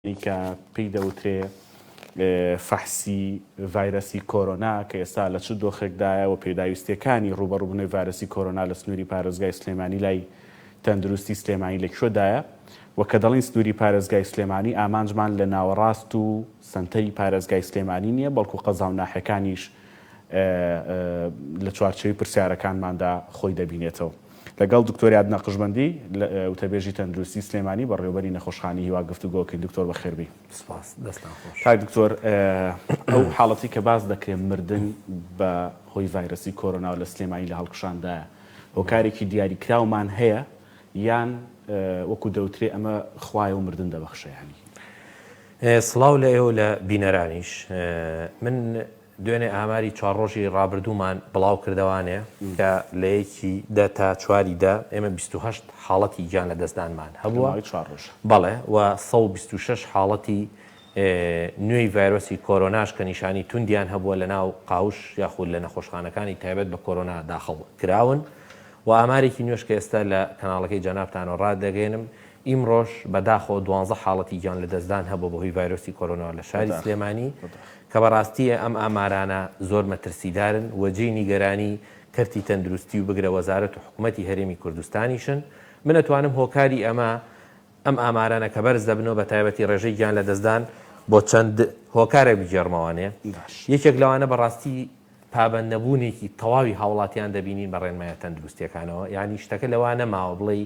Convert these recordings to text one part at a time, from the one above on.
کە پێی دەوترێ فەحسی ڤایرەسی کۆرۆنا کە ئێستا لە چ دۆخێکدایە و پێداویستیەکانی ڕوبەڕووبوونەوەی ڤایرەسی کۆرۆنا لە سنووری پارێزگای سلێمانی لای تەندروستی سلێمانی لەکشۆدایە و کە دەڵین سنووری پارێزگای سلێمانی ئامانجمان لە ناوەڕاست و سنتەری پارێزگای سلێمانی نییە بەڵکو قەزا و ناحەکانیش لە چوارچەوەی پرسیارەکانماندا خۆی دەبینێتەوە. لەگەڵ دکتۆری عادنا قژبەندی وتەبێژی تەندروستی سلێمانی بەڕێوەبەری نەخۆشخانەی هیوا گفتوگۆکەی دکتۆر بەخێربی. سپاس دەستان خۆش. کاک دکتۆر ئەو حاڵەتی کە باز دەکرێت مردن بە هۆی ڤایرەسی کۆرۆنا لە سلێمانی لە هەڵکشاندایە هۆکارێکی دیاریکراومان هەیە یان وەکو دەوترێ ئەمە خوایە و مردن دەبەخشەیانی. سڵاو لە ئێوە لە بینەرانیش من دوێنێ ئاماری چوار ڕۆژی ڕابردوومان بڵاو کردوانێ کە لە یەکی دە تا چواری دا ئێمە 28 حاڵەتی گیان لە دەستدانمان هەبووە بەڵێ و 126 حاڵەتی نوێی ڤایرۆسی کۆرۆناش کە نیشانی توندیان هەبووە لە ناو قاوش یاخود لە نەخۆشخانەکانی تایبەت بە کۆرۆنا داخڵ کراون و ئامارێکی نوێش کە ئێستا لە کەناڵەکەی جەنابتانەوە ڕاددەگەێنم ئیمڕۆژ بەداخەوە 12 حاڵەتی گیان لە دەستدان هەبوو بەهۆی ڤایرۆسی کۆرۆنا لە شاری سلێمانی کە بەڕاستیە ئەم ئامارانە زۆر مەترسیدارن وەجێی نیگەرانی کەرتی تەندروستی و بگرە وەزارەت و حکوومەتی هەرێمی کوردستانیشن. من ئەتوانم هۆکاری ئەم ئامارانە کە بەرز دەبنەوە بە تایبەتی ڕێژەی گیان لە دەستدان بۆ چەند هۆکارێک بجێڕمەوانێ. یەکێک لەوانە بەڕاستی پابەندەبوونێکی تەواوی هاوڵاتیان دەبینین بە ڕێنمایە تەندروستیەکانەوە، یعنی شتەکە لەوانە ماوە بڵێ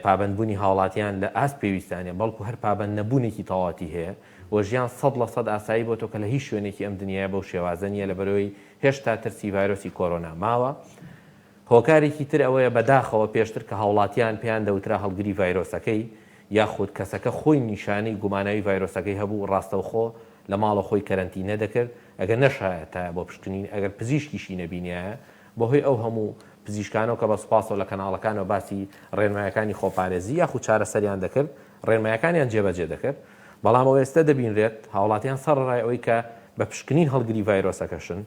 پابەندبوونی هاوڵاتیان لە ئاست پێویستانە بەڵکو هەر پابەندەبوونێکی تەواتی هەیە و ژیان 100% ئاسایی بۆ تۆ کە لە هیچ شوێنێکی ئەم دنیاە بەو شێوازە نیە لە بەرەوەی هێشتا ترسی ڤایرۆسی کۆرۆنا ماوە. هۆکارێکی تر ئەوەیە بەداخەوە پێشتر کە هاوڵاتیان پێیان دەوترا هەڵگری ڤایرۆسەکەی یاخود کەسەکە خۆی نیشانەی گوماناوی ڤایرۆسەکەی هەبوو ڕاستەوخۆ لە ماڵە خۆی کەرەنتینە دەکرد ئەگەر نەشایە تا بۆ پشکنین ئەگەر پزیشکیشی نەبینایە بەهۆی ئەو هەموو پزیشکانەوە کە بە سوپاسەوە لە کەناڵەکانەوە باسی ڕێنمایەکانی خۆپارێزی یاخود چارەسەریان دەکرد ڕێنمایەکانیان جێبەجێ دەکرد. بەڵام ئەوە ئێستا دەبینرێت هاوڵاتیان سەرڕای ئەوەی کە بە پشکنین هەڵگری ڤایرۆسەکەشن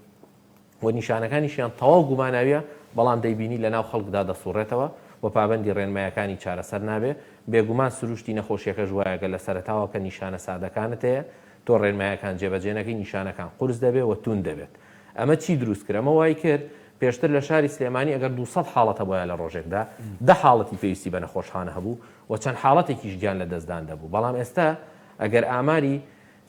و نیشانەکانیشیان تەواو گوماناویە بەڵام دەیبینی لە ناو خەڵکدا دەسوڕێتەوە و پابەندی ڕێنمایەکانی چارەسەر نابێ. بێگومان سروشتی نەخۆشیەکەش وایەگە لە سەرەتاوە کە نیشانە سادەکانت هەیە تۆ ڕێنمایەکان جێبەجێنەکەی نیشانەکان قورس دەبێ و تون دەبێت. ئەمە چی دروست کرد؟ ئەمە وای کرد پێشتر لە شاری سلێمانی ئەگەر 200 حاڵەتە بۆیە لە ڕۆژێکدا 10 حاڵەتی پێویستی بە نەخۆشخانە هەبوو و چەند حاڵەتێکیش گیان لە دەستدان دەبوو. بەڵام ئێستا ئەگەر ئاماری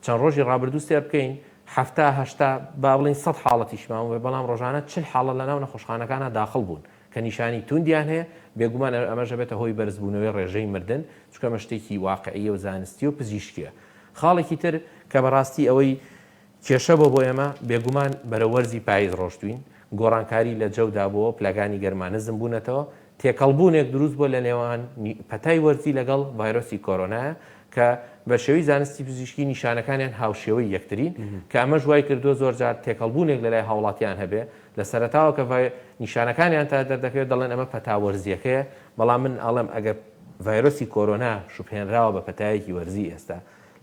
چەند ڕۆژی ڕابردوو سێر بکەین 70 با بڵین 100 حاڵەتیش ماوە بەڵام ڕۆژانە 40 حاڵەت لە ناو نەخۆشخانەکانە داخڵ بوون کە نیشانی توندیان هەیە. بێگومان ئەمەژە بێتە هۆی بەرزبوونەوەی ڕێژەی مردن چونکە ئەمە شتێکی واقعیە و زانستی و پزیشکیە. خاڵێکی تر کە بەڕاستی ئەوەی کێشە بۆ ئێمە بێگومان بەرەوەرزی پاییز ڕۆشتوین گۆڕانکاری لە جەودا بۆ پلەکانی گەرمانزم بوونەتەوە تێکەڵبوونێک دروست بۆ لە نێوان پەتای وەرزی لەگەڵ ڤایرۆسی کۆرۆنایە کە بە شێوەی زانستی پزیشکی نیشانەکانیان هاوشێوەی یەکترین کە ئەمە ژوای کردووە زۆرجار تێکەڵبوونێک لەلای هاوڵاتیان هەبێ لە سەرەتاوە کە نیشانەکانیان تا دەردەکەوێت دەڵێن ئەمە پەتاوەرزیەکەیە. بەڵام من ئەڵێم ئەگەر ڤایرۆسی کۆرۆنا شوپێنراوە بە پەتایەکی وەرزی ئێستا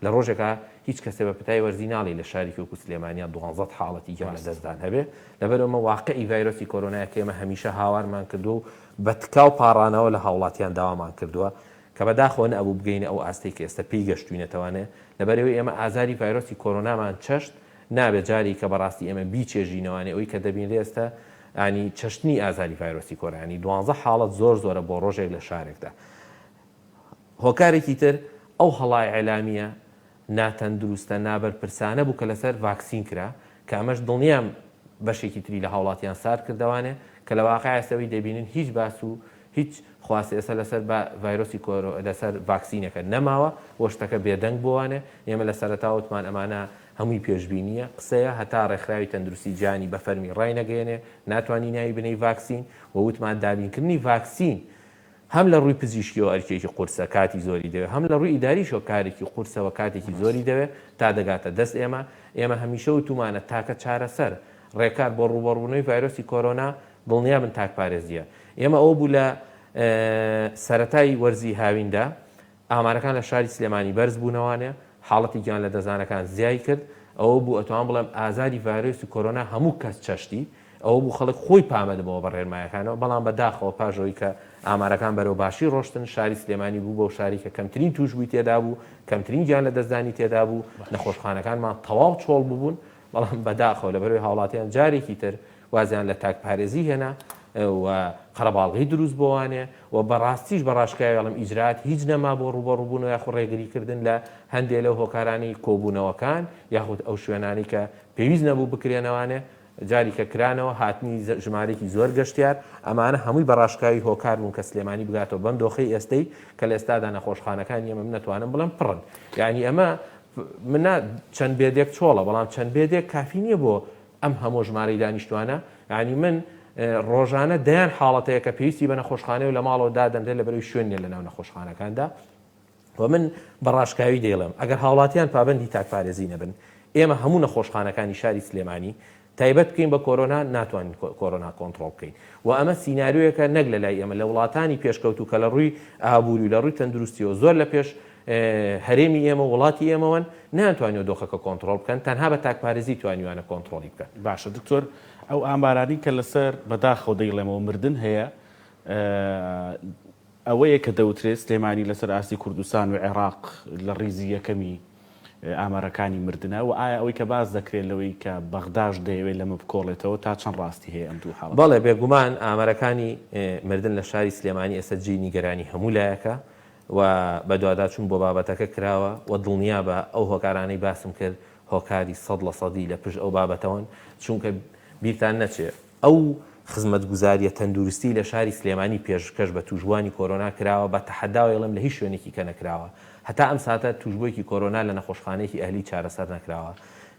لە ڕۆژێکە هیچ کەسێ بە پەتای وەرزی ناڵی لە شاری وەکو سلێمانیا 12 حاڵەتی گیان لە دەستدان هەبێ. لەبەرەوەمە واقعی ڤایرۆسی کۆرۆنایە کە ئێمە هەمیشە هاوارمان کردو و بە تکاو پاڕانەوە لە هاوڵاتیان داوامان کردووە کە بەداخەوە نەبوو بگەینە ئەو ئاستەی کە ئێستا پێی گەشتوینەتەوانێ. لەبەرەوەی ئێمە ئازاری ڤایرۆسی کۆرۆنامان چەشت نابێت جاری کە بەڕاستی ئێمە بیچێژینەوەوانێ ئەوی کە دەبینێ ئێستا ینی چەشتنی ئازاری ڤایرۆسی کۆرۆنایی 12 حاڵەت زۆرە بۆ ڕۆژێک لە شارێکدا. هۆکارێکی تر ئەو هەڵای ئەعلامیە ناتەندروستە نابەرپرسانە بوو کە لەسەر ڤاکسین کرا کە ئەمەش دڵنیام بەشێکی تری لە هاوڵاتیان سار کردوانێ کە لە واقع ئێستەوەی دەبینن هیچ باس و هیچ خواست ئێستا لەسەر ڤایرۆسی لەسەر ڤاکسینەکە نەماوە وە شتەکە بێدەنگ بۆوانێ. ئێمە لە سەرەتاوتمان ئەمانە هەمووی پێشبینیە قسەیە هەتا ڕێکخراوی تەندروستی جانی بە فەرمی ڕای نەگەێنێ ناتوانانی ناوی بنەی ڤاکسین و وتمان دابینکردنی ڤاکسین هەم لە ڕووی پزیشکیەوە ئەرکێکی قورسە کاتی زۆری دەوێت هەم لە ڕووی ئیداریشەوە کارێکی قورسەوە کاتێکی زۆری دەوێت تا دەگاتە دەست ئێمە هەمیشە وتومانە تاکە چارەسەر ڕێکار بۆ ڕوبەڕوونەوەی ڤایرۆسی کۆرۆنا دڵنیا من تاکپارێزیە. ئێمە ئەو بوو لە سەرەتای وەرزی هاویندا ئامارەکان لە شاری سلێمانی بەرز بوونەوانێ حاڵەتی گیان لە دەزانەکان زیای کرد. ئەوە بوو ئەتوان بڵێم ئازاری ڤایرۆسی کۆرۆنا هەموو کەس چەشتی ئەوە بوو خەڵک خۆی پامەدەبەوە بە ڕێنمایەکانەوە. بەڵام بەداخەوە پاژەوەی کە ئامارەکان بەرەو باشی ڕۆشتن شاری سلێمانی بوو بۆ شاری کە کەمترین توشبووی تێدا بوو کەمترین گیان لە دەستدانی تێدا بوو نەخۆشخانەکانمان تەواو چۆڵ ببوون بەڵام بەداخەوە لە بەروی هاوڵاتیان جارێکی تر وازیان لە تاکپارێزی هێنا و قەرەباڵغی دروست بۆوانێ و بەڕاستیش بە ڕاشکایڵم ئیجرات هیچ نەما بۆ ڕوبەڕووبوون و یاخود ڕێگریکردن لە هەندێک لەو هۆکارانی کۆبوونەوەکان یاخود ئەو شوێنانی کە پێویست نەبوو بکرێنەوانێ جاری کە کرانەوە هاتنی ژمارێکی زۆر گەشتیار ئەمانە هەمووی بەڕاشکاوی هۆکار بوون کە سلێمانی بگاتەوە بەم دۆخەی ئێستەی کە لە ئێستادا نەخۆشخانەکانی ئێمە نەتوانم بڵم پڕن یعنی ئەمە منە چەند بێدێک چۆڵە بەڵام چەند بێدێک کافی نییە بۆ ئەم هەموو ژمارەی دانیشتوانە ینی من ڕۆژانە دەیان حاڵەتەیە کە پێویستی بە نەخۆشخانەی و لە ماڵەوە دادەنرێت لە بەروی شوێنێ لە ناو نەخۆشخانەکاندا و من بەڕاشکاوی دەیڵم ئەگەر هاوڵاتیان پابندی تاکپارێزی نەبن ئێمە هەموو نەخۆشخانەکانی شاری سلێمانی تایبەت بکەین بە کۆرۆنا ناتوانین کۆرۆنا کۆنتڕۆڵ بکەین و ئەمە سیناریۆیەکە نەک لە لای ئێمە لە وڵاتانی پێشکەوتو کە لە ڕووی ئابووری و لە ڕووی تەندروستیەوە زۆر لە پێش هەرێمی ئێمە وڵاتی ئێمەوەن ناتوانێت دۆخەکە کۆنتڕۆڵ بکەن تەنها بە تاکپارێزی توانیوانە کۆنتڕۆڵی بکەن. باشە دکتۆر ئەو ئامارانی کە لەسەر بەداخەوە دەیڵێمەوە مردن هەیە ئەوەیە کە دەوترێت سلێمانی لەسەر ئاسی کوردستان و عێراق لە ڕیزی یەکەمی ئامارەکانی مردنە و ئایا ئەوەی کە باز دەکرێت لەوەی کە بەغداش دەیەوێت لەمە بکۆڵێتەوە تا چەند ڕاستی هەیە ئەم دوو حاڵەت؟ بەڵێ بێگومان ئامارەکانی مردن لە شاری سلێمانی ئێستا جێی نیگەرانی هەموو لایەکە و بە دوواداچوون بۆ بابەتەکە کراوە و دڵنیا بە ئەو هۆکارانەی باسم کرد هۆکاری 100% لە پشت ئەو بابەتەوەن چونکە بیرتان نەچێت ئەو خزمەتگوزاریە تەندروستی لە شاری سلێمانی پێشکەش بە توژبوانی کۆرۆنا کراوە بە تەحەداوێڵم لە هیچ شوێنێکی کە نەکراوە هەتا ئەم ساتە توژبوویەکی کۆرۆنا لە نەخۆشخانەیەکی ئەهلی چارەسەر نەکراوە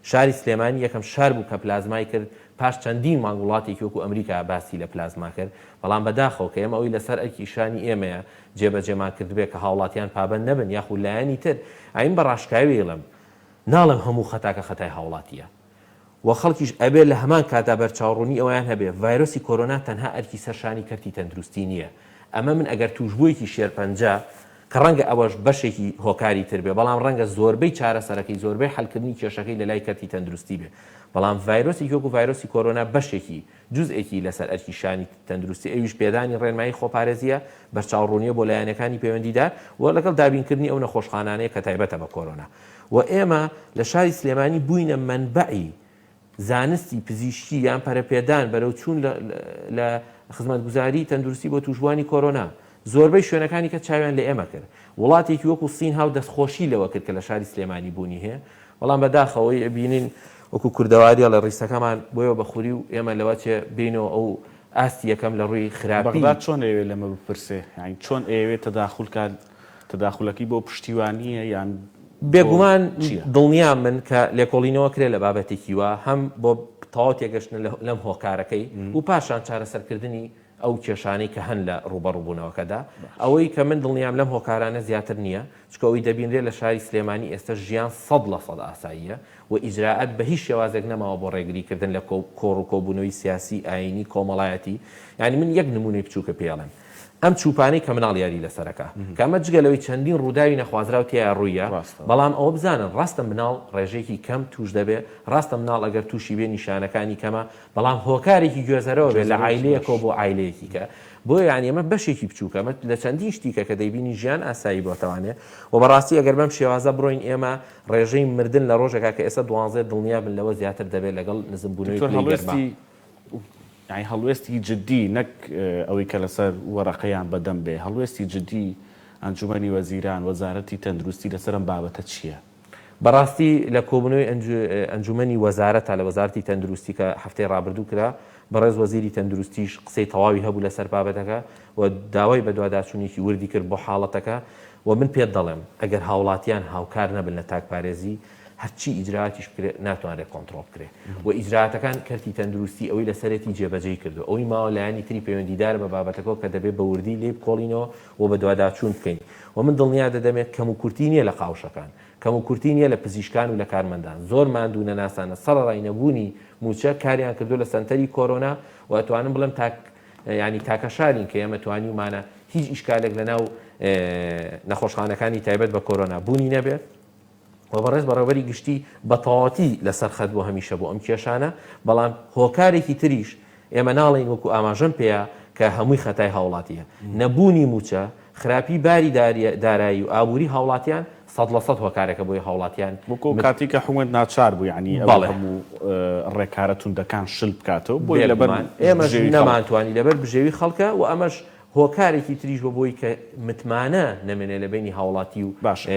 شاری سلێمانی یەکەم شار بوو کە پلازمای کرد پاش چەندین مانگ وڵاتێکی وەکو ئەمریکا باسی لە پلازما کرد بەڵام بەداخەوە کە ئێمە ئەوی لەسەر ئەرکی شانی ئێمەیە جێبەجێمان کردبێت کە هاوڵاتیان پابەند نەبن یاخود لایەنی تر ئاین بە ڕاشکاوێڵم ناڵم هەموو خەتاکە خەتای هاوڵاتیە و خەڵکیش ئەبێت لە هەمان کاتا بەرچاوڕوونی ئەویان هەبێ ڤایرۆسی کۆرۆنا تەنها ئەرکی سەرشانی کەرتی تەندروستی نییە ئەمە من ئەگەر توژبوویەکی شێرپەنجە کە ڕەنگە ئەوەش بەشێکی هۆکاری تر بێ بەڵام ڕەنگە زۆربەی چارەسەرەکەی زۆربەی حەلکردنی کێشەکەی لە لای کەرتی تەندروستی بێ بەڵام ڤایرۆسی وەکو ڤایرۆسی کۆرۆنا بەشێکی جزئێکی لەسەر ئەرکی شانی تەندروستی ئەویش پێدانی ڕێنمایی خۆپارێزیە بەرچاوڕوونیە بۆ لایەنەکانی پەیوەندیدار و لەگەڵ دابینکردنی ئەو نەخۆشخانانەیە کە تایبەتە بە کۆرۆنا و ئێمە لە شاری سلێمانی بووینە منبعی زانستی پزیشکی یان پەرەپێدان بەرەو چوون لە خزمەتگوزاری تەندروستی بۆ توژبوانی کۆرۆنا زۆربەی شوێنەکانی کە چاویان لە ئێمە کرد وڵاتێکی وەکو سین هاو دەستخۆشی لەوە کرد کە لە شاری سلێمانی بوونی هەیە بەڵام بەداخەوەی بینین وەکو کوردەواریە لە ڕیسەکەمان بۆیەوە بەخوری و ئێمە لەوە چێ بینەوە ئەو ئاستی یەکەم لە ڕووی خراپی بەغداد چۆن ئەوێ لەمە بپرسێ یعنی چۆن ئەوێ تەداخولەکەی بۆ پشتیوانیە یان بێگومان دڵنیا من کە لێکۆڵینەوە کرێ لە بابەتێکی وە هەم بۆ تەواو تێگەشتن لەم هۆکارەکەی و پاشان چارەسەرکردنی ئەو کێشانەی کە هەن لە ڕوبەڕووبوونەوەکەدا ئەوەی کە من دڵنیام لەم هۆکارانە زیاتر نییە چکەوەی دەبینرێت لە شاری سلێمانی ئێستا ژیان 100% ئاساییە و ئیجراعەت بە هیچ شێوازێک نەماوە بۆ ڕێگریکردن لە کۆڕ و کۆبوونەوەی سیاسی ئاینی کۆمەڵایەتی یعنی من یەک نمونەی بچووکە پێڵێم ئەم چوپانەی کە مناڵ یاری لەسەرەکە کە ئەمە جگەلەوەی چەندین ڕووداوی نەخوازراو تیا ڕوویە بەڵام ئەوە بزانن ڕاستە مناڵ ڕێژێکی کەم توش دەبێت ڕاستە مناڵ ئەگەر تووشی بێ نیشانەکانی کەمە بەڵام هۆکارێکی گوێزەرەوە بێت لە عایلەیەکەوە بۆ عایلەیەکی کە بۆ یعنی ئەمە بەشێکی بچووکە ئەمە لە چەندین شتیکە کە دەیبینی ژیان ئاسایی بۆتەوانێت و بەڕاستی ئەگەر بەم شێوازە بڕۆین ئێمە ڕێژەی مردن لە ڕۆژێکا کە ئێستا 12 دڵنیا بن لەوە زیاتر دەبێت لەگەڵ نزمبوونەوەی يعني هەڵوێستی جددی نەک ئەوەی کە لەسەر وەرەقەیان بەدەم بێ هەڵوێستی جددی ئەنجومەنی وەزیران وەزارەتی تەندروستی لەسەرم بابەتە چییە؟ بەڕاستی لە کۆبوونەوەی ئەنجومەنی وەزارەتە لە وەزارەتی تەندروستی کە هەفتەی ڕابردوو کرا بەڕێز وەزیری تەندروستیش قسەی تەواوی هەبوو لەسەر بابەتەکە و داوای بە دوواداچوونێکی وردی کرد بۆ حاڵەتەکە و من پێت دەڵێم ئەگەر هاوڵاتیان هاوکار نەبن لە تاکپارێزی هەرچی ئیجراعاتیش ناتوانرێت کۆنتڕۆڵ بکرێت و ئیجراعاتەکان کەرتی تەندروستی ئەوەی لەسەرەتی جێبەجێ کردو ئەوەی ماوە لایەنی تری پەیوەندیدار بە بابەتەکە کە دەبێت بە وردی لێ بکۆڵینەوە و بە دوواداچوون بکەین و من دڵنیا دەدەمێت کەم و کورتی نییە لە قاوشەکان کەم و کورتی نییە لە پزیشکان و لە کارمەندان زۆر ماندوو نەناسانە سەرڕای نەبوونی موچە کاریان کردو لە سەنتەری کۆرۆنا و ئەتوانم بڵێم ینی تاکە شارین کە ئێمە توانیمانە هیچ ئیشکالێک لەناو نەخۆشخانەکانی تایبەت بە کۆرۆنا بوونی نەبێت و بەڕێز بەڕێوەری گشتی بە تەواوەتی لەسەر خەت بۆ هەمیشە بۆ ئەم کێشانە بەڵام هۆکارێکی تریش ئێمە ناڵین وەکو ئاماژەم پێەیە کە هەمووی خەتای هاوڵاتیە نەبوونی موچە خراپی باری دارایی و ئابووری هاوڵاتیان 100% هۆکارێکە بۆی هاوڵاتیان وەکو کاتێککە حکوومەت ناچار بوو یعنی هەموو ڕێکارەتوندەکان شل بکاتەوە بۆی لەبەر ئێمەش نەمانتوانی لەبەر بژێوی خەڵکە و ئەمەش هۆکارێکی تریش بۆ بۆی کە متمانە نەمێنێ لە بینی هاوڵاتی و باش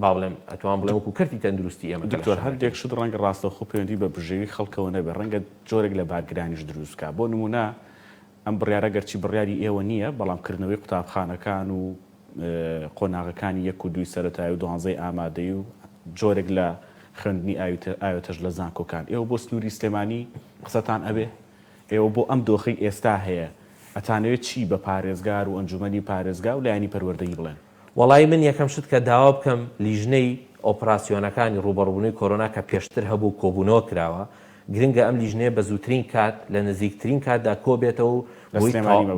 با بڵێم ئەتوان بڵێم وەکو کەرتی تەندروستی ئێمە دکتۆر هەردێک شت ڕەنگە ڕاستەوخۆ پەیوەندی بە بژێوی خەڵکەوە نەبێ ڕەنگە جۆرێک لە بارگرانیش دروستکە بۆ نمونە ئەم بڕیارە گەرچی بڕیاری ئێوە نییە بەڵامکردنەوەی قوتابخانەکان و قۆناغەکانی 1 و 2 سەرەتایی و 12 ئامادەی و جۆرێک لە خوێندنی ئاوێتەش لە زانکۆکان ئێوە بۆ سنووری سلێمانی قسەتان ئەبێ ئێوە بۆ ئەم دۆخی ئێستا هەیە ئەتانەوێت چی بە پارێزگار و ئەنجومەنی پارێزگا و لایانی پەروەردەیی بڵێن وەڵای من یەکەم شت کە داوا بکەم لیژنەی ئۆپراسیۆنەکانی ڕوبەڕووبوونەوەی کۆرۆنا کە پێشتر هەبوو کۆبوونەوە کراوە گرنگە ئەم لیژنەیە بە زووترین کات لە نزیکترین کاتدا کۆبێتەوە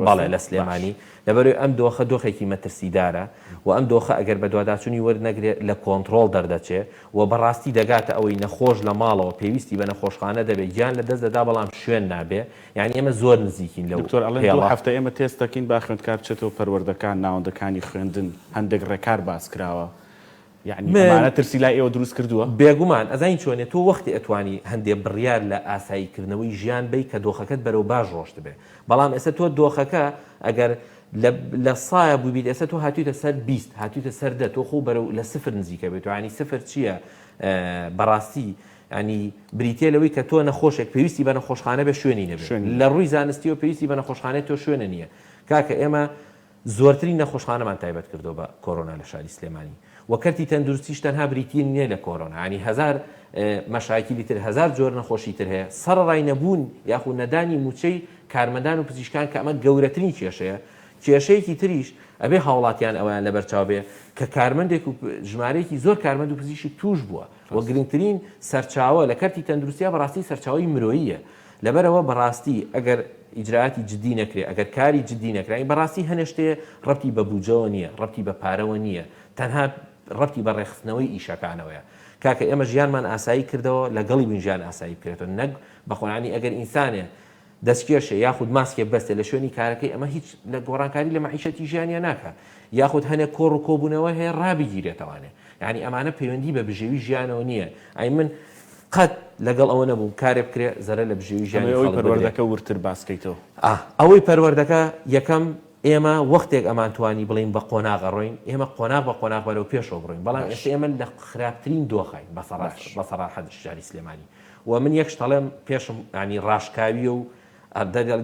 بەڵێ لە سلێمانی لەبەرەوەی ئەم دۆخە دۆخێکی مەترسیدارە و ئەم دۆخە ئەگەر بە دوواداچوونی وەرنەگرێت لە کۆنتترۆل دەردەچێت و بەڕاستی دەگاتە ئەوەی نەخۆش لە ماڵەوە پێویستی بە نەخۆشخانە دەبێت گیان لە دەست دەدا بەڵام شوێن نابێ یعنی ئێمە زۆر نزیکین لەو هەفتە ئێمە تێستەکەین با خوێندکار بچێتەوە پەروەردەکان ناوەندەکانی خوێندن هەندێک ڕێکار باس کراوە یعنی ترسی لای ئێوە دروست کردووە بێگومان ئەزین چۆنێت تۆ وەختی ئەتوانی هەندێک بڕیار لە ئاساییکردنەوەی ژیان بی کە دۆخەکەت بەرەو باش ڕۆشت بێ بەڵام ئێستا تۆ دۆخەکە ئەگەر لە سایە بووبیت ئێستا تۆ هاتوویتە سەر 20 هاتوویتە سەر 10 تۆ خۆ بەرەو لە سفر نزیکە بێت ینی سفر چییە بەڕاستی ینی بریتێ لەوەی کە تۆ نەخۆشێک پێویستی بە نەخۆشخانە بە شوێنی نەبێت لە ڕووی زانستی و پێویستی بە نەخۆشخانەی تۆ شوێنە نییە کاکە ئێمە زۆرترین نەخۆشخانەمان تایبەت کردو بە کۆرۆنا لە شاری سلێمانی وەکەرتی تەندروستیش تەنها بریتین نییە لە کۆرۆنا ینی 1000 مەشایکی تر 1000 جۆر نەخۆشی تر هەیە سەرڕای نەبوون یاخود نەدانی موچەی کارمەندان و پزیشکان کە ئەمە گەورەترین کێشەیە کێشەیەکی تریش ئەبێ هاوڵاتیان ئەویان لەبەرچاو بێ کە کارمەندێک و ژمارەیەکی زۆر کارمەند و پزیشک توش بووە وە گرنگترین سەرچاوە لە کەرتی تەندروستیە بەڕاستی سەرچاوی مرۆییە لەبەرەوە بەڕاستی ئەگەر ئیجراعاتی جدی نەکرێ ئەگەر کاری جدی نەکرای بەڕاستی هەنێشتێ ڕەبتی بە بوجەوە نییە ڕەبتی بە پارەوە نییە تەنها ڕەبتی بە ڕێخستنەوەی ئیشەکانەوەیە کاکە ئێمە ژیانمان ئاسایی کردەوە لەگەڵی بنجیان ئاسایی بکرێتەوە نەک بەخۆنانی ئەگەر ئینسانێ دەستکێشە یاخود ماسکێ بەستێ لە شوێنی کارەکەی ئەمە هیچ لە گۆڕانکاری لە مەعیشەتی ژیانیان ناکە یاخود هەنێک کۆڕ و کۆبوونەوە هەیە ڕابگیرێتەوانێ یعنی ئەمانە پەیوەندی بە بژێوی ژیانەوە نییە ئەی من قەت لەگەڵ ئەوە نەبووم کارێ بکرێ زەرە لە بژێوی ژیانی پەروەردەکە ورتر باسکەیتەوە ئەوەی پەروەردەکە یەکەم ئێمە وەختێک ئەمانتوانی بڵین بە قۆناغ ڕۆین ئێمە قۆناغ بە قۆناغ بەرەو پێشەوە بڕۆین بەڵام ئێستا ئێمە لە خراپترین دۆخین بە سەراحەت شاری سلێمانی و من یەکش دەڵێم پێشم ینی ڕاشکاوی و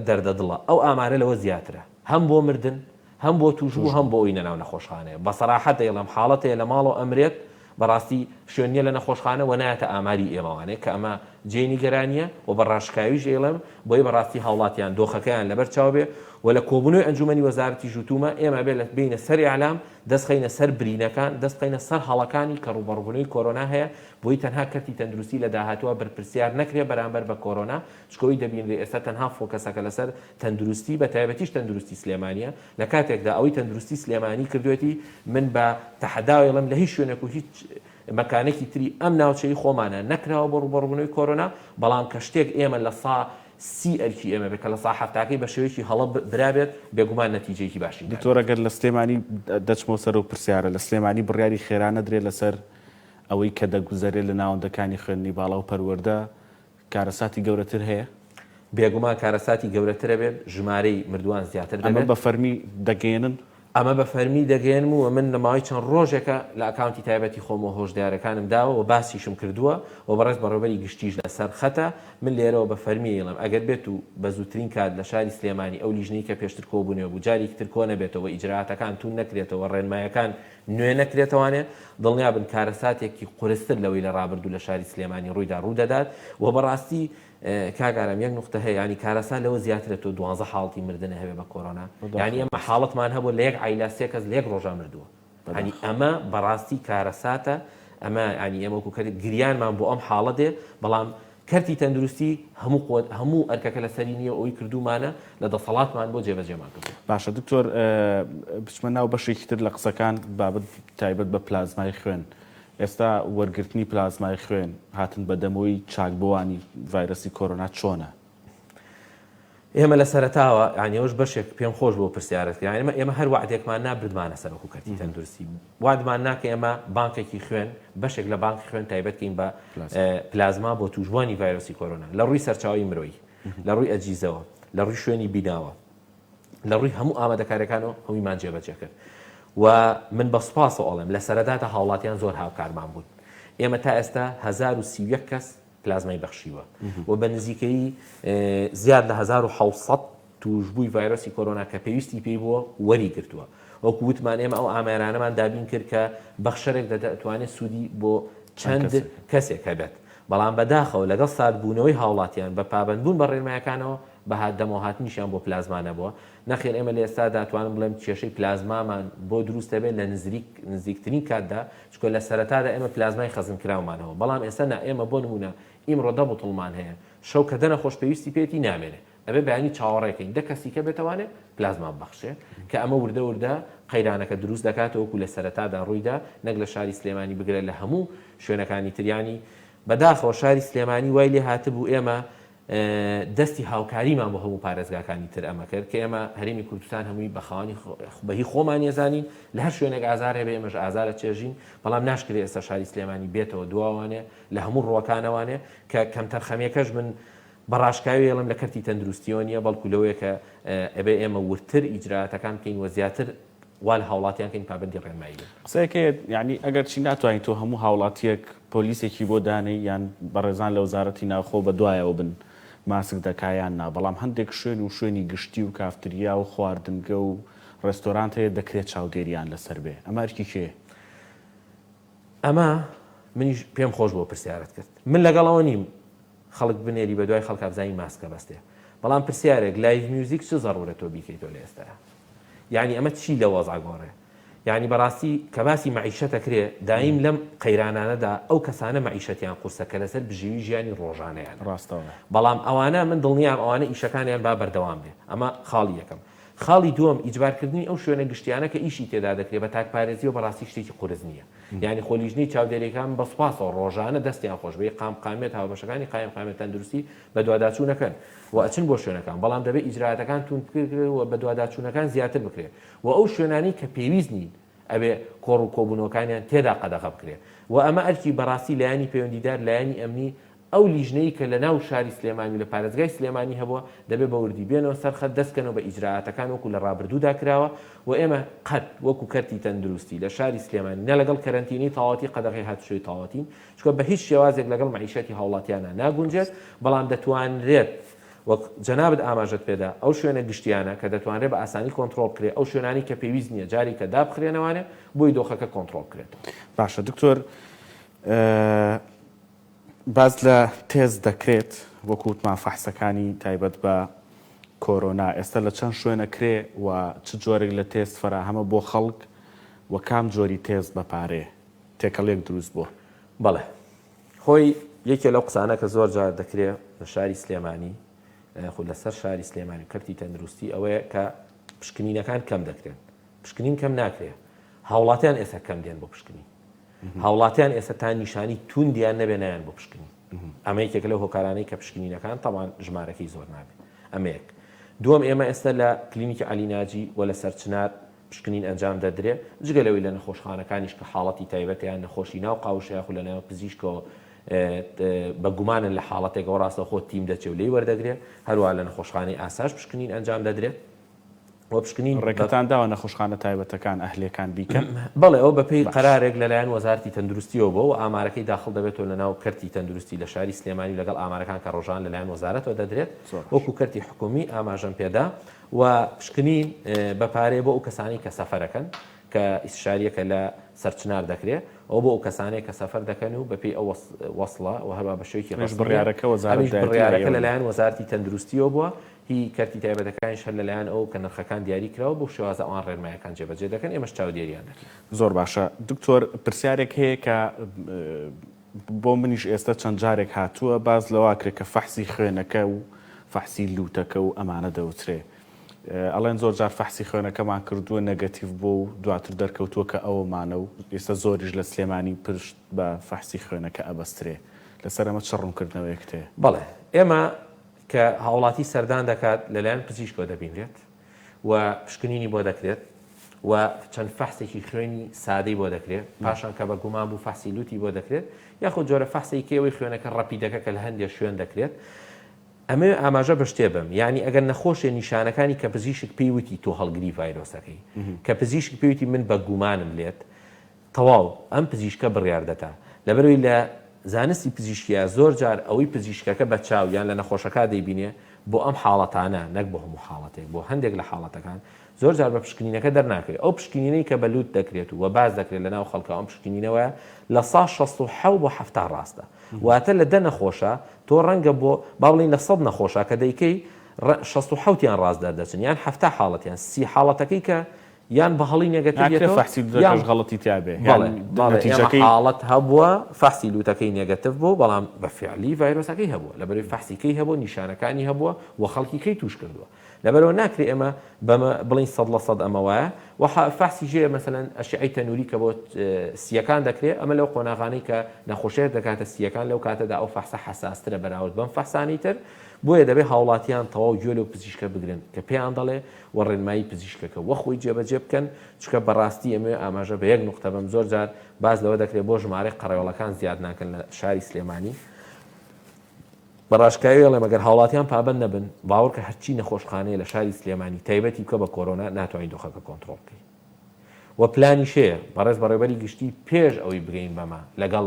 دەردەدڵە ئەو ئامارە لەوە زیاترە هەم بۆ مردن هەم بۆ توژبوو هەم بۆ ئەوی نەناو نەخۆشخانەیە بە سەراحەت دەیڵم حاڵەتەیە لە ماڵەوە ئەمرێت بەڕاستی شوێنیە لە نەخۆشخانە و نایەتە ئاماری ئێمەوانێت کە ئەمە جێنی گەرانیە و بە ڕاشکاویش ئێڵم بۆی بەڕاستی هاوڵاتیان دۆخەکەیان لەبەر چاو بێ و لە کۆبوونەوەی ئەنجومەنی وەزارەتی ژووتومە ئێمە بێ لە بینە سەری ئالام دەستخینە سەر برینەکان دەستخینە سەر هەڵەکانی کە ڕوبەڕوونەوەی کۆرۆنا هەیە بۆی تەنها کەرتی تەندروستی لە داهاتوە بەرپرسیار نەکرێ بەرامبەر بە کۆرۆنا چکۆی دەبینێ ئێستا تەنها فۆکەسەکە لەسەر تەندروستی بە تایبەتیش تەندروستی سلێمانیە لە کاتێکدا ئەوەی تەندروستی سلێمانی کردوێتی من بە تەحەداوێڵم لە هیچ شوێنێک و هیچ مەکانێکی تری ئەم ناوچەی خۆمانە نەکراوە بۆ ڕوبەڕوونەوەی کۆرۆنا بەڵام کە شتێک ئێمە لە سی ئەرکی ئێمە بێت کە لە ساحەفتاکەی بە شێوەیەکی هەڵە برابێت بێگومان نەتیجەیەکی باشی دکتۆرەگەر لە سلێمانی دەچمەوە سەر و پرسیارە لە سلێمانی بڕیاری خێرانە درێت لەسەر ئەوەی کە دەگوزارێت لە ناوەندەکانی خوێندنی باڵا و پەروەردە کارەساتی گەورەتر هەیە بێگومان کارەساتی گەورەترە بێت ژمارەی مردووان زیاتر دەبێت ئەمە بە فەرمی دەگەێنن ئەمە بە فەرمی دەگەێنم و من لەماوەی چەند ڕۆژێکە لە ئەکاونتی تایبەتی خۆمە هۆشدارەکانم داوە و باسیشم کردووە و بەڕێز بەڕێوەبەری گشتیش لەسەر خەتە من لێرەوە بە فەرمی ئێڵم ئەگەر بێت و بە زووترین کات لە شاری سلێمانی ئەو لیژنەی کە پێشتر کۆبوونەوە بوو جارێکی تر کۆ نەبێتەوە ئیجراعاتەکان تون نەکرێتەوە ڕێنمایەکان نوێ نەکرێتەوانێ دڵنیا بن کارەساتێکی قورستر لەوەی لە ڕابردوو لە شاری سلێمانی ڕوویدا ڕوودەدات و بەڕاستی کاگارم یەک نقطە هەیە ینی کارەسا لەوە زیاترێت و 12 حاڵتی مردنە هەبێ بە کۆرۆنا ینی ئەمە حاڵەتمان هەبوو لە یەک عیلا سێ کەس لە یەک ڕۆژە مردووە ینی ئەمە بەڕاستی کارەساتە ئەمە ینی ئێمە وەکو گریانمان بۆ ئەم حاڵە دێ بەڵام کەرتی تەندروستی هەموو ئەرکەکە لەسەری نییە ئەوی کردومانە لە دەسەڵاتمان بۆ جێبەجێمان کرد باشە دکتۆر بچمە ناو بەشێکی تر لە قسەکان بابەت تایبەت بە پلازمای خوێن ئێستا وەرگرتنی پلازمای خوێن هاتن بە دەمەوەی چاکبووانی ڤایرۆسی کۆرۆنا چۆنە ئێمە لە سەرتاوە ینی ئەوش بەشێک پێم خۆش بۆ پرسیارەت کرد ئێمە هەر وعدێکمان نابردمانە سەرۆک و کەرتی تەندروستی وادمان ناکە ئێمە بانکێکی خوێن بەشێک لە بانکی خوێن تایبەتکەین بە پلازما بۆ توژبوانی ڤایرۆسی کۆرۆنا لە ڕووی سەرچاوی مرۆیی لە ڕووی ئەجیزەوە لە ڕووی شوێنی بیناوە لە ڕووی هەموو ئامادەکاریەکانەوە هەموویمان جێبەجێ کرد و من بە سوپاس ئەڵێم لە سەرەداتا هاوڵاتیان زۆر هاوکارمان بوون ئێمە تا ئێستا 1031 کەس پلازمای بەخشیوە و بە نزیکەی زیاد لە 1600 توشبووی ڤایرۆسی کۆرۆنا کە پێویستی پێی بووە وەری گرتووە وەکو وتمان ئێمە ئەو ئامێرانەمان دابین کرد کە بەخشەرێک دەتوانێت سوودی بۆ چەند کەسێک هەبێت بەڵام بەداخەوە لەگەڵ سادبوونەوەی هاوڵاتیان بە پابندبوون بە ڕێنمایەکانەوە بە دەمەهاتنیشیان بۆ پلازمانە بووە نەخێر ئێمە لە ئێستا داتوانم بڵێم کێشەی پلازمامان بۆ دروستە بێت لە نزیکترین کاتدا چکۆ لە سەرەتادا ئێمە پلازمای خەزم کراومانەوە بەڵام ئێستا ئێمە بۆ نمونە ئیمڕۆ دەبڵمان هەیە شەو کە دەنە خۆشپێویستی پێێتی نامێنێ ئەبێ بەیانی چاوەڕێکەین دە کەسیکە بێتوانێت پلازمان بەخشێ کە ئەمە وردە قەیرانەکە دروست دەکاتەوەکو لە سەرەتادا ڕوویدا نەک لە شاری سلێمانی بگرێت لە هەموو شوێنەکانی تریانی بەداخەوە شاری سلێمانی وای لێ هاتبوو ئێمە دەستی هاوکاریمان بۆ هەموو پارێزگاکانی تر ئەمە کرد کە ئێمە هەرێمی کوردستان هەمووی بەخەوانی بەهی خۆمان ێزانین لە هەر شوێنێک ئازار هەبێ ئێمەش ئازارە چێژین بەڵام ناشکرێ ئێستا شاری سلێمانی بێتەوە دواوانێ لە هەموو ڕۆکانەوانێ کە کەم تەرخەمیەکەش من بەڕاشکاوی ئێڵم لە کەرتی تەندروستیەوە نیە بەڵکو لەوەیە کە ئەبێ ئێمە ورتر ئیجراعاتەکان بکەین و زیاتر وا لە هاوڵاتیان کەین پابەندی ڕێنمایی قسەیەکێت یعنی ئەگەر چی ناتوانین تۆ هەموو هاوڵاتیەک پۆلیسێکی بۆ دانەی یان بەڕێزان لە وەزارەتی ناوخۆ بە دوایەوە بن ماسک دەکایان نا بەڵام هەندێک شوێن و شوێنی گشتی و کافتریا و خواردنگە و ڕێستۆرانت هەیە دەکرێت چاودێریان لەسەر بێ ئەمە ئەرکی کێ ئەمە منیش پێم خۆش بۆ پرسیارت کرد من لەگەڵەوە نیم خەڵک بنێری بە دوای خەڵک بزانین ماسکە بەستێ بەڵام پرسیارێک لایڤ میوزیک چ زەڕورە تۆ بیکەیتەوە لە ئێستا یعنی ئەمە چی لە وەزع گۆڕێ یعنی بەڕاستی کە باسی مەعیشەتەکرێ دایم لەم قەیرانانەدا ئەو کەسانە مەعیشەتیان قورسەکە لەسەر بژێوی ژیانی ڕۆژانەیان ڕاستەوە بەڵام ئەوانە من دڵنیام ئەوانە ئیشەکانیان با بەردەوام بێ ئەمە خاڵی یەکەم خاڵی دووەم ئیجبارکردنی ئەو شوێنە گشتیانە کە ئیشی تێدا دەکرێت بە تاکپارێزی و بەڕاستی شتێکی قورس نییە یعنی خۆلیژنەی چاودێریەکان بە سوپاسەوە ڕۆژانە دەستیان خۆش بێ قامقامێت هاوبەشەکانی قایمقامێت تەندروستی بە دوواداچوونەکەن و ئەچن بۆ شوێنەکان بەڵام دەبێت ئیجراعاتەکان توندکردەوە بە دوواداچوونەکان زیاتر بکرێت و ئەو شوێنانی کە پێویست نین ئەبێ کۆڕ و کۆبوونەوەکانیان تێدا قەدەغە بکرێت و ئەمە ئەرکی بەڕاستی لایانی پەیوەندیدار لایانی ئەمنی ئەو لیژنەی کە لە ناو شاری سلێمانی لە پارێزگای سلێمانی هەبووە دەبێت بە وردی بێنەوە سەرخەت دەستکەنەوە بە ئیجراعاتەکان وەکو لە ڕابردوودا کراوە و ئێمە قەت وەکو کەرتی تەندروستی لە شاری سلێمانی نە لەگەڵ کەرەنتینەی تاواتی قەدەغی هاتوشەوەی تاواتین چکە بە هیچ شێوازێک لەگەڵ مەعیشەتی هاوڵاتیانە ناگونجێت بەڵام دەتوانرێت وەک جەنابەت ئاماژەت پێدا ئەو شوێنە گشتیانە کە دەتوانرێت بە ئاسانی کۆنتڕۆڵ بکرێت ئەو شوێنانی کە پێویست نییە جاری کە دابخرێنەوانێ بۆی دۆخەکە کۆنتڕۆڵ بکرێت باشە دکتۆر باز لە تێز دەکرێت وەکووتمان فەحسەکانی تایبەت بە کۆرۆنا ئێستا لە چەند شوێنە کرێ و چ جۆرێک لە تێست فراهەمە بۆ خەڵک و کام جۆری تێز بەپارێ تێکەڵێک دروست بووە بەڵێ خۆی یەکێ لەو قسانە کە زۆر جار دەکرێت لە شاری سلێمانی خو لەسەر شاری سلێمانی کەرتی تەندروستی ئەوەیە کە پشکنینەکان کەم دەکرێن پشکنین کەم ناکرێت هاوڵاتیان ئێستا کەم دێن بۆ پشکنی هاوڵاتیان ئێستا تا نیشانی توندیان نەبێنیان بۆ پشکنی ئەمە یەکێک لەو هۆکارانەی کە پشکنینەکان تەمان ژمارەکەی زۆر نابێت ئەمە یەک دووەم ئێمە ئێستا لە کلینیکی عەلی ناجی و لە سەرچنار پشکنین ئەنجام دەدرێت جگەلەوەی لە نەخۆشخانەکانیش کە حاڵەتی تایبەتیان نەخۆشی ناو قاوشەیە خو لە نێو پزیشکەوە بە گومانن لە حاڵەتێکەوە ڕاستە خۆ تیم دەچێت و لێی وەردەگرێت هەروە لە نەخۆشخانەی ئاساش پشکنین ئەنجام دەدرێت و پشکنین ڕێگەتان داوە نەخۆشخانە تایبەتەکان ئەهلەکان بیکەن بەڵێ ئەو بەپێی قەرارێک لەلایەن وەزارەتی تەندروستیەوە بۆ و ئامارەکەی داخڵ دەبێتەوە لە ناو کەرتی تەندروستی لە شاری سلێمانی لەگەڵ ئامارەکان کە ڕۆژان لەلایەن وەزارەتەوە دەدرێت وەکو کەرتی حکومی ئاماژەم پێدا و پشکنین بەپارێ بۆ ئەو کەسانی کە سەفەرەکەن کە ئیسشاریەکە لە سەرچنار دەکرێت ئەو بۆ ئەو کەسانەیە کە سەفەر دەکەن و بەپێی ئەو وەسڵە و هەروە بە شێوەیەکی بڕیارەکە لەلایەن وەزارەتی تەندروستیەوە بووە هی کەرتی تایبەتەکانیش هەر لەلایەن ئەو کە نرخەکان دیاری کراوە بۆ شێوازە ئەوان ڕێنمایەکان جێبەجێ دەکەن ئێمەش چاودێریان دەکەین زۆر باشە دکتۆر پرسیارێک هەیە کە بۆ منیش ئێستا چەند جارێک هاتووە باز لەواکرێت کە فەحسی خوێنەکە و فەحسی لووتەکە و ئەمانە دەوترێ ئەڵێن زۆر جار فەحسی خوێنەکەمان کردووە نەگەتیڤ بۆ و دواتر دەرکەوتووە کە ئەوەمانە و ئێستا زۆریش لە سلێمانی پشت بە فەحسی خوێنەکە ئەبەسترێ لەسەر ئەمە چ ڕوونکردنەوەیەک تێ بەڵێ ئێمە کە هاوڵاتی سەردان دەکات لەلایەن پزیشکۆ دەبینرێت و پشکنینی بۆ دەکرێت و چەند فەحسێکی خوێنی سادەی بۆ دەکرێت پاشان کە بە گومان بوو فەحسی لوتی بۆ دەکرێت یاخود جۆرە فەحسێکی کێوەی خوێنەکە ڕەپیدەکە کە لە هەندێک شوێن دەکرێت ئەمە ئاماژە بە شتێ بم یعنی ئەگەر نەخۆشیە نیشانەکانی کە پزیشک پێیوتی تۆ هەڵگری ڤایرۆسەکەی کە پزیشک پێویستی من بە گومانم لێت تەواو ئەم پزیشکە بڕیار دەتا لەبەرەوەی لە زانستی پزیشکیە زۆر جار ئەوەی پزیشکەکە بە چاو یان لە نەخۆشەکە دەیبینێ بۆ ئەم حاڵەتانە نەک بۆ هەموو حاڵەتێک بۆ هەندێک لە حاڵەتەکان زۆر جار بە پشکنینەکە دەرناکرێت ئەو پشکنینەی کە بەلووت دەکرێت و بەباز دەکرێت لە ناو خەڵکە ئەم پشکنینەوەیە لە 167 بۆ 70 ڕاستە واتە لە 10 نەخۆشە تۆ ڕەنگە بۆ با بڵین لە 100 نەخۆشە کە دەیکەی 67یان ڕاستدار دەچن یان 70 حاڵەتیان 30 حاڵەتەکەی کە یان بە هەڵی نێگەتیڤێتەوە غەڵەتی تیابێ حاڵەت هەبووە فەحسی لوتەکەی نێگەتیڤ بوو بەڵام بە فعلی ڤایرۆسەکەی هەبووە لەبەرەوەی فەحسیکەی هەبوو نیشانەکانی هەبووە و خەڵکی کەی توش کردووە لەبەرەوە ناکرێ ئێمە بەمە بڵین 100% ئەمە وایە و فەحسی ژێ مەسەلەن ئەشعەی تەنووری کە بۆ سیەکان دەکرێت ئەمە لەو قۆناغانەی کە نەخۆشەیە دەکاتە سیەکان لەو کاتەدا ئەو فەحسە حەساسترە بەراورد بەم فەحسانی تر بۆیە دەبێت هاوڵاتیان تەواو گوێ لەو پزیشکە بگرن کە پێیان دەڵێ و ڕێنمایی پزیشکەکە وەخۆی جێبەجێ بکەن چکە بەڕاستی ئەمێ ئاماژە بە یەک نقطە بەم زۆر جار باز لەوە دەکرێت بۆ ژمارەی قەڕێوەڵەکان زیاد ناکەن لە شاری سلێمانی بەڕاشکاوی مەگەر هاوڵاتیان پابند نەبن باوەڕ کە هەرچی نەخۆشخانەیە لە شاری سلێمانی تایبەتی بکە بە کۆرۆنا ناتوانین دۆخەکە کۆنتڕۆڵ بکەین و پلانی شەیە بەڕێز بەڕێوەبەری گشتی پێش ئەوەی بگەین بەمە لەگەڵ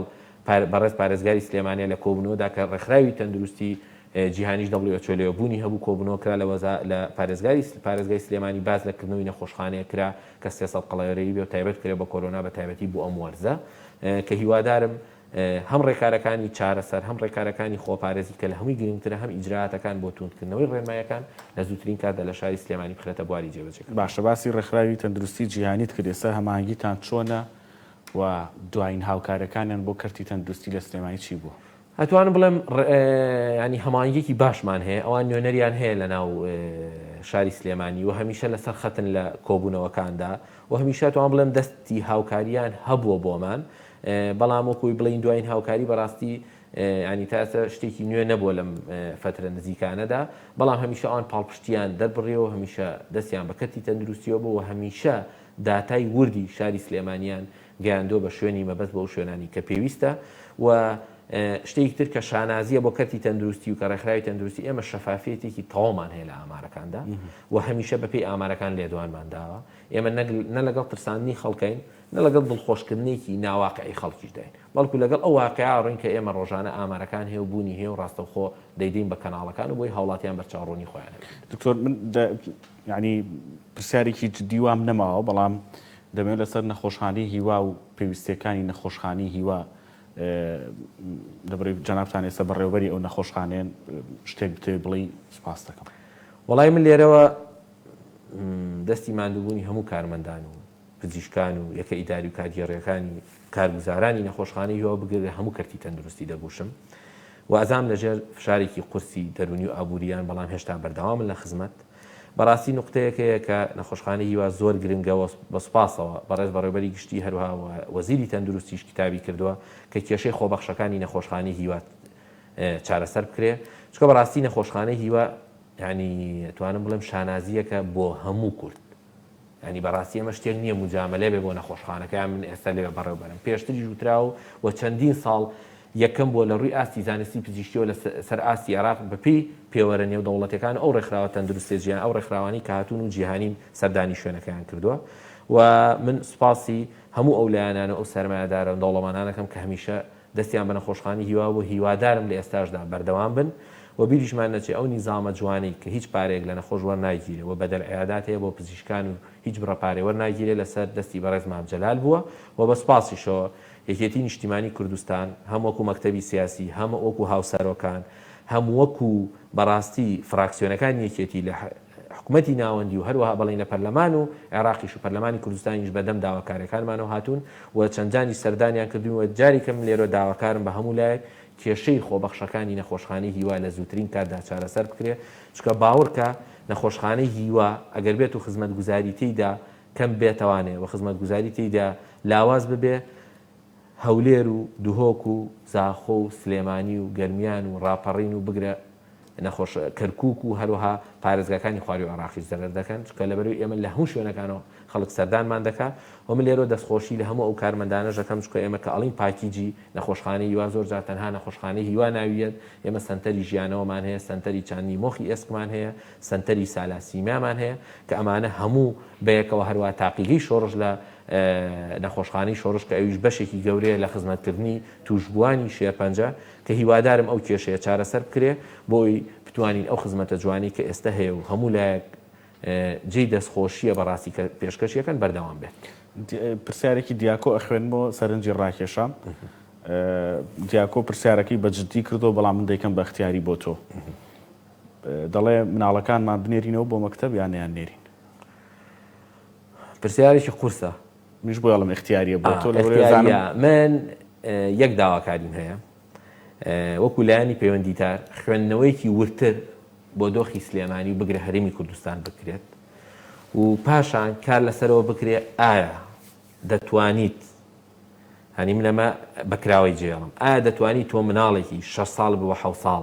بەڕێز پارێزگاری سلێمانیە لە کۆبوونەوەدا کە ڕێکخراوی تەندروستی جیهانیش WHO لێبوونی هەبوو کۆبوونەوە کرا لە پارێزگای سلێمانی باز لەکردنەوەی نەخۆشخانەیە کرا کە 300 قەڵەوەرەی بێ و تایبەت کرێ بە کۆرۆنا بە تایبەتی بۆ ئەم وەرزە کە هیوادارم هەم ڕێکارەکانی چارەسەر هەم ڕێکارەکانی خۆپارێزی کە لە هەمووی گرنگترە هەم ئیجراعاتەکان بۆ توندکردنەوەی ڕێنمایەکان لە زووترین کاتدا لە شاری سلێمانی بخرێتە بواری جێبەجێ باشە باسی ڕێکخراوی تەندروستی جیهانیت کرد ئێستا هەماهنگگیتان چۆنە و دوایین هاوکارەکانیان بۆ کەرتی تەندروستی لە سلێمانی چی بوو؟ ئەتوانم بڵێم ینی هەماهنگێکی باشمان هەیە ئەوان نوێنەریان هەیە لە ناو شاری سلێمانی و هەمیشە لەسەر خەتن لە کۆبوونەوەکاندا و هەمیشە توان بڵێم دەستی هاوکاریان هەبووە بۆمان بەڵام وەکوی بڵین دوایین هاوکاری بەڕاستی ینی تاسە شتێکی نوێ نەبووە لەم فترە نزیکانەدا بەڵام هەمیشە ئەوان پاڵپشتیان دەربڕێەوە هەمیشە دەستیان بە کەرتی تەندروستیەوە بوو و هەمیشە داتای وردی شاری سلێمانیان گەیاندۆ بە شوێنی مەبەست بۆ شوێنانی کە پێویستە و شتێکی تر کە شانازیە بۆ کەرتی تەندروستی و کە ڕێکخراوی تەندروستی ئێمە شەفافیەتێکی تەواومان هەیە لە ئامارەکاندا و هەمیشە بەپێی ئامارەکان لێدوانمان داوە ئێمە نە لەگەڵ ترساندنی خەڵکەین نە لەگەڵ دڵخۆشکردنێکی ناواقعی خەڵکیش داین بەڵکو لەگەڵ ئەو واقعیا ڕوین کە ئێمە ڕۆژانە ئامارەکان هەیە و بوونی هەیە و ڕاستەوخۆ دەیدەین بە کەناڵەکان و بۆی هاوڵاتیان بەرچاوڕوونی خۆیان دکتۆر من ینی پرسیارێکی جدی وام نەماوە بەڵام دەمەوێت لەسەر نەخۆشخانەی هیوا و پێویستیەکانی نەخۆشخانەی هیوا دەبڕێ جەنابتان ئێستا بەڕێوەبەری ئەو نەخۆشخانەیەن شتێک بتێ بڵێ سوپاس دەکەم وەڵای من لێرەوە دەستی ماندووبوونی هەموو کارمەندان و پزیشکان و یەکە ئیداری و کارگێڕیەکانی کارگوزارانی نەخۆشخانەی هیوا بگرێ هەموو کەرتی تەندروستی دەبوشم وازام لەژێر فشارێکی قورسی دەرونی و ئابووریان بەڵام هێشتا بەردەوامن لە خزمەت بەڕاستی نقطەیەکەیە کە نەخۆشخانەی هیوا زۆر گرنگەوە بە سوپاسەوە بەڕێز بەڕێوەبەری گشتی هەروها وەزیری تەندروستیش کتابی کردووە کە کێشەی خۆبەخشەکانی نەخۆشخانەی هیوا چارەسەر بکرێ چکە بەڕاستی نەخۆشخانەی هیوا ینی توانم بڵێم شانازیەکە بۆ هەموو کورد ینی بەڕاستی ئەمە شتێک نییە مجاملێ بێ بۆ نەخۆشخانەکەیان من ئێستا لێ بەڕێوەبەرم پێشتری ژووتراو و چەندین ساڵ یەکەم بۆ لە ڕووی ئاستی زانستی پزیشکیەوە لە سەر ئاستی عێراق بەپێی پێوەرە نێو دەوڵەتەکان ئەو ڕێکخراوە تەندروستی جیهانی ئەو ڕێکخراوانی کە هاتوون و جیهانین سەردانی شوێنەکەیان کردووە و من سوپاسی هەموو ئەو لایەنانە ئەو سەرمایه‌دارە و دەوڵەمەندانەکەم کە هەمیشە دەستیان بە نەخۆشخانەی هیوا و هیوادارم لە ئێستاشدا بەردەوام بن و بیریشمان نەچێ ئەو نیزامە جوانەی کە هیچ پارێک لە نەخۆش وەرناگیرێ و بەدەل عیادات هەیە بۆ پزیشکان و هیچ بڕەپارێ وەرناگیرێ لەسەر دەستی بەڕێز مامجەلال بووە و بە سوپاسیشەوە یەکێتی نیشتیمانی کوردستان هەم وەکو مەکتەبی سیاسی هەم وەکو هاوسەرۆکان هەم وەکو بەڕاستی فراکسیۆنەکان یەکێتی لە حکوومەتی ناوەندی و هەروەها بەڵێن لە پەرلەمان و عێراقیش و پەرلەمانی کوردستانیش بەدەم داواکاریەکانمانەوە هاتوون و چەندجانی سەردانیان کردوون و جاریکەم لێرە داواکارم بە هەموو لایەک کێشەی خۆبەخشەکانی نەخۆشخانەی هیوا لە زووترین کاتدا چارەسەر بکرێ چکە باوەڕکە نەخۆشخانەی هیوا ئەگەر بێت و خزمەتگوزاری تێیدا کەم بێتەوانێ و خزمەتگوزاری تێیدا لاواز ببێ هەولێر و دوهۆک و زاخۆ و سلێمانی و گەرمیان و ڕاپەڕین و بگرە نەخۆش کەرکووک و هەروەها پارێزگاکانی خواری و عێراقیش زەرەر دەکەن چکە لەبەرەوەی ئێمە لە هەموو شوێنەکانەوە خەڵک سەردانمان دەکات و من لێرە دەستخۆشی لە هەموو ئەو کارمەندانە دەکەم چکە ئێمە کە ئەڵین پاکیجی نەخۆشخانەی هیوا زۆر جار تەنها نەخۆشخانەی هیوا ناویەت ئێمە سەنتەری ژیانەوەمان هەیە سەنتەری چاندنی مۆخی ئێسکمان هەیە سەنتەری سالاسیمامان هەیە کە ئەمانە هەموو بەیەکەوە هەروە تاقیگەی شۆڕش لە نەخۆشخانەی شۆڕش کە ئەویش بەشێکی گەورەیە لە خزمەتکردنی توشبوانی شێرپەنجە کە هیوادارم ئەو کێشەیە چارەسەر بکرێ بۆی بتوانین ئەو خزمەتە جوانی کە ئێستا هەیە و هەموو لایەک جێی دەستخۆشیە بەڕاستی کە پێشکەشیەکەن بەردەوام بێت. پرسیارێکی دیاکۆ ئەخوێنمەوە سەرنجی ڕاکێشام دیاکۆ پرسیارەکەی بەجددی کردو بەڵام من دەیکەم بە اختیاری بۆ تۆ دەڵێ مناڵەکانمان بنێرینەوە بۆ مەکتەب یان نیان نێرین پرسیارێکی قورسە میش بۆ یاڵم اختیاریە بۆ تۆ من یەک داواکاریم هەیە وەکو لایانی پەیوەندیتار خوێندنەوەیکی ورتر بۆ دۆخی سلێمانی و بگرە هەرێمی کوردستان بکرێت و پاشان کار لەسەرەوە بکرێت ئایا دەتوانیت هەنی من لەمە بەکراوەی جێڵم ئایا دەتوانیت تۆ مناڵێکی 6 ساڵ بووە 7 ساڵ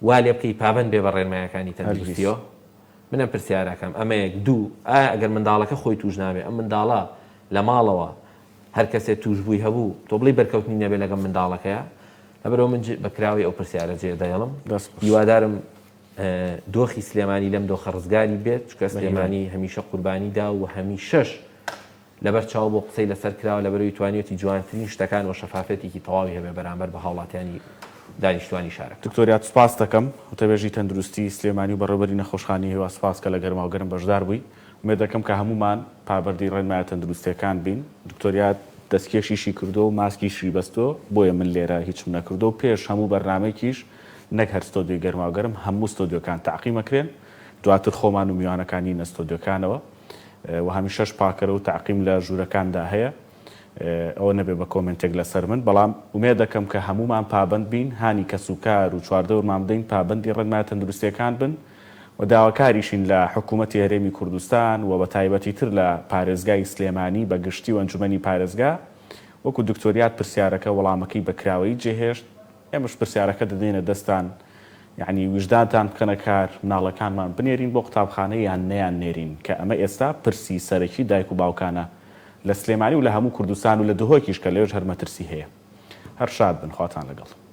وا لێ بکەی پابەند بێ بە ڕێنمایەکانی تەندروستیەوە منە پرسیارەکەم ئەمە یەک دوو ئایا ئەگەر منداڵەکە خۆی توش نابێ ئەم منداڵە لە ماڵەوە هەر کەسێ توش بووی هەبوو تۆ بڵی بەرکەوتنی نەبێ لەگەم منداڵەکەیە لەبەرەوە من بەکراوی ئەو پرسیارە جێ دەیڵم هیوادارم دۆخی سلێمانی لەم دۆخە ڕزگاری بێت چکە سلێمانی هەمیشە قوربانیدا و هەمیشەش لەبەر چاو بۆ قسەی لەسەر کراوە لەبەرەوەی توانیەتی جوانترین شتەکان و شەفافەتێکی تەواوی هەبێ بەرامبەر بە هاوڵاتیانی دانیشتوانی شارەکە. دکتۆریات سپاس دەکەم وتەبێژی تەندروستی سلێمانی و بەڕێوەبەری نەخۆشخانەی هێوا سپاس کە لە گەرما و گەرم بەشدار بووی ومێد دەکەم کە هەمومان پابەردی ڕێنمایە تەندروستیەکان بین دکتۆریات دەستکێشیشی کردو و ماسکیشی بەستۆ بۆیە من لێرە هیچم نەکردو و پێش هەموو بەرنامەیەکیش نەک هەر ستۆدیۆی گەرما و گەرم هەموو ستۆدیۆکان تاقیمەکرێن دواتر خۆمان و میوانەکانی نەستۆدیۆکانەوە و هەمیشەش پاکەرە و تاقیم لە ژوورەکاندا هەیە ئەوە نەبێ بە کۆمنتێک لەسەر من بەڵام ومێد دەکەم کە هەمومان پابند بین هانی کەس و کار و چواردەوەمان بدەین پابندی ڕێنمایە تەندروستیەکان بن و داواکاریشین لە حکوومەتی هەرێمی کوردستان و بە تایبەتی تر لە پارێزگای سلێمانی بە گشتی و ئەنجومەنی پارێزگا وەکو دکتۆریات پرسیارەکە وەڵامەکەی بەکراوەی جێهێشت ئێمەش پرسیارەکە دەدەینە دەستان یعنی وجدانتان بکەنە کار مناڵەکانمان بنێرین بۆ قوتابخانە یان نەیان نێرین کە ئەمە ئێستا پرسی سەرەکی دایک و باوکانە لە سلێمانی و لە هەموو کوردستان و لە دهۆکیش کە لێژ هەر مەترسی هەیە هەر شاد بن خواتان لەگەڵ